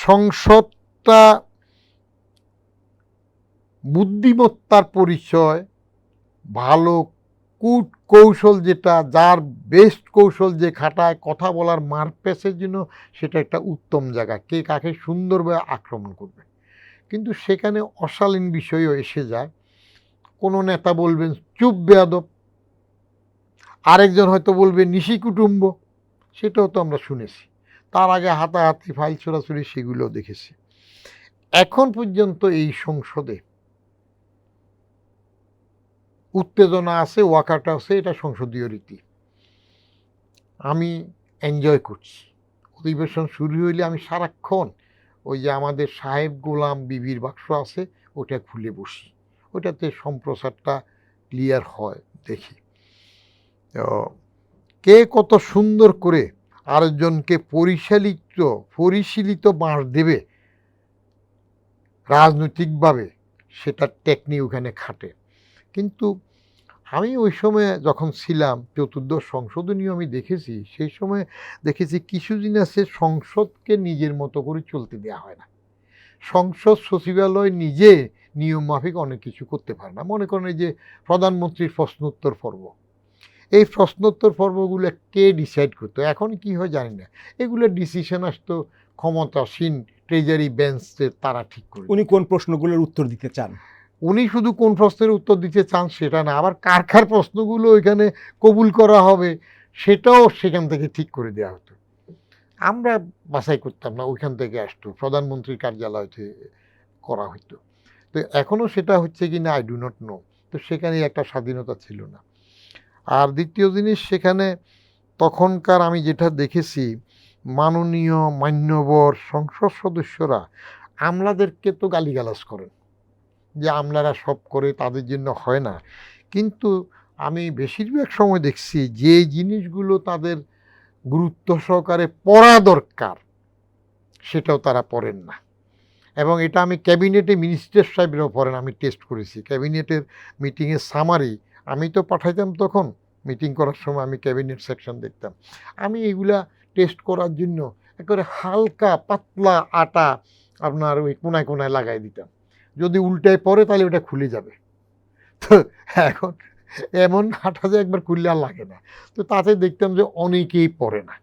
সংসদটা বুদ্ধিমত্তার পরিচয়, ভালো কূট কৌশল, যেটা যার বেস্ট কৌশল যে খাটায় কথা বলার মারপ্যাচের জন্য, সেটা একটা উত্তম জায়গা, কে কাকে সুন্দরভাবে আক্রমণ করবে। কিন্তু সেখানে অশালীন বিষয়ও এসে যায়। কোনো নেতা বলবেন চুপ বেয়াদব, আরেকজন হয়তো বলবে নিশি কুটুম্ব, সেটাও তো আমরা শুনেছি। তার আগে হাতাহাতি, ফাইল ছোড়াছুড়ি, সেগুলোও দেখেছি। এখন পর্যন্ত এই সংসদে উত্তেজনা আছে, ওয়াকাট আছে, এটা সংসদীয় রীতি। আমি এনজয় করছি। অধিবেশন শুরু হইলে আমি সারাক্ষণ ওই যে আমাদের সাহেব গোলাম বিবির বাক্স আছে, ওটা খুলে বসি, ওটাতে সম্প্রচারটা ক্লিয়ার হয়, দেখি তো কে কত সুন্দর করে আরেকজনকে পরিশীলিত বাঁশ দেবে রাজনৈতিকভাবে, সেটা টেকনিক ওখানে খাটে। কিন্তু আমি ওই সময় যখন ছিলাম, চতুর্দশ সংশোধনীয় আমি দেখেছি, সেই সময় দেখেছি কিছুদিন আছে সংসদকে নিজের মতো করে চলতে দেওয়া হয় না। সংসদ সচিবালয় নিজে নিয়ম মাফিক অনেক কিছু করতে পারে না। মনে করেন এই যে প্রধানমন্ত্রীর প্রশ্নোত্তর পর্ব, এই প্রশ্নোত্তর পর্বগুলো কে ডিসাইড করতো? এখন কি হয় জানি না, এগুলো ডিসিশন আসতো ক্ষমতাসীন ট্রেজারি বেঞ্চের, তারা ঠিক করে। উনি কোন প্রশ্নগুলোর উত্তর দিতে চান, উনি শুধু কোন প্রশ্নের উত্তর দিতে চান সেটা না, আবার কার কার প্রশ্নগুলো ওইখানে কবুল করা হবে সেটাও সেখান থেকে ঠিক করে দেওয়া হতো। আমরা বাছাই করতাম না, ওইখান থেকে আসতো, প্রধানমন্ত্রীর কার্যালয় থেকে করা হতো। তো এখনও সেটা হচ্ছে কি না আই ডু নট নো। তো সেখানে একটা স্বাধীনতা ছিল না। আর দ্বিতীয় জিনিস, সেখানে তখনকার আমি যেটা দেখেছি, মাননীয় মান্যবর সংসদ সদস্যরা আমলাদেরকে তো গালিগালাজ করেন যে আমলারা সব করে, তাদের জন্য হয় না। কিন্তু আমি বেশিরভাগ সময় দেখছি যে জিনিসগুলো তাদের গুরুত্ব সহকারে পড়া দরকার, সেটাও তারা পড়েন না। এবং এটা আমি ক্যাবিনেটে মিনিস্টার সাহেবরাও পড়েন, আমি টেস্ট করেছি। ক্যাবিনেটের মিটিংয়ের সামারি আমি তো পাঠাইতাম, তখন মিটিং করার সময় আমি ক্যাবিনেট সেকশন দেখতাম। আমি এগুলা টেস্ট করার জন্য একেবারে হালকা পাতলা আটা আপনার ওই কোনায় কোনায় লাগাই দিতাম, যদি উল্টায় পড়ে তাহলে ওটা খুলে যাবে। তো এখন এমন আটা যে একবার খুললে আর লাগে না। তো তাতে দেখতাম যে অনেকেই পড়ে না।